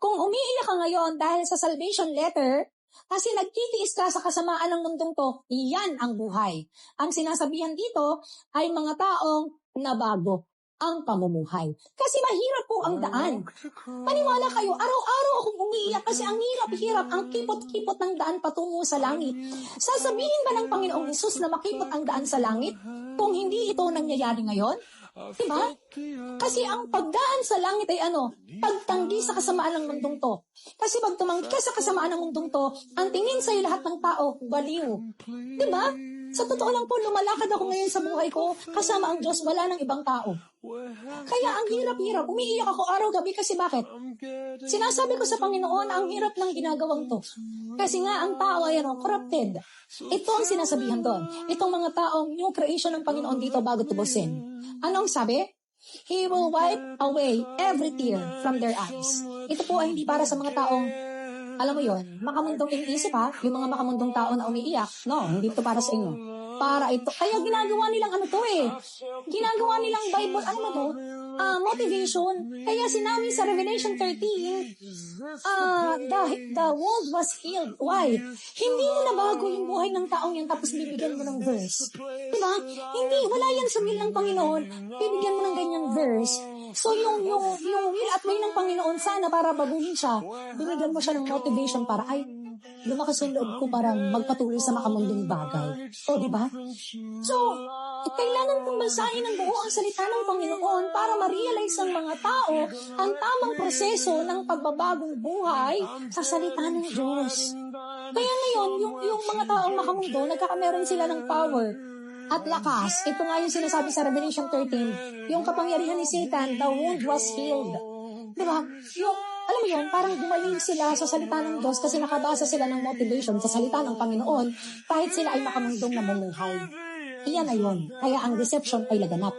Kung umiiyak ka ngayon dahil sa salvation letter, kasi nagtitiis ka sa kasamaan ng mundong to, iyan ang buhay. Ang sinasabihan dito ay mga taong nabago ang pamumuhay. Kasi mahirap po ang daan. Paniwala kayo, araw-araw akong umiiyak kasi ang hirap-hirap, ang kipot-kipot ng daan patungo sa langit. Sasabihin ba ng Panginoong Hesus na makipot ang daan sa langit kung hindi ito nangyayari ngayon? Diba? Kasi ang pagdaan sa langit ay pagtanggi sa kasamaan ng mundong to. Kasi pag tumanggi ka sa kasamaan ng mundong to, ang tingin sa'yo lahat ng tao, baliw. Diba? Sa totoo lang po, lumalakad ako ngayon sa buhay ko, kasama ang Diyos, wala ng ibang tao. Kaya ang hirap-hirap, umiiyak ako araw-gabi kasi bakit? Sinasabi ko sa Panginoon, ang hirap ng ginagawang to. Kasi nga, ang tao ay corrupted. Ito ang sinasabihan doon. Itong mga taong new creation ng Panginoon dito bago tubusin. Anong sabi? He will wipe away every tear from their eyes. Ito po ay hindi para sa mga taong, alam mo yon, makamundong iniisip yung mga makamundong tao na umiiyak. No, hindi ito para sa inyo. Para ito. Kaya ginagawa nilang Ginagawa nilang Bible, motivation. Kaya sinabi sa Revelation 13, the world was healed. Why? Hindi mo nabago yung buhay ng taong yan tapos bibigyan mo ng verse. Diba? Hindi, wala yan sa will ng Panginoon. Bibigyan mo ng ganyang verse. So yung will at way ng Panginoon sana para baguhin siya, binigyan mo siya ng motivation para lumakas yung loob ko para magpatuloy sa makamundong bagay. O, diba? So, kailangan kong basahin ng buo ang salita ng Panginoon para ma-realize ng mga tao ang tamang proseso ng pagbabagong buhay sa salita ng Diyos. Kaya ngayon, yung mga taong makamundo, nagkakameron sila ng power at lakas. Ito nga yung sinasabi sa Revelation 13, yung kapangyarihan ni Satan, the wound was healed. Diba? Alam mo yun, parang gumaling sila sa salita ng Diyos kasi nakabasa sila ng motivation sa salita ng Panginoon kahit sila ay makamundong namumuhay. Iyan na yun. Kaya ang deception ay laganap.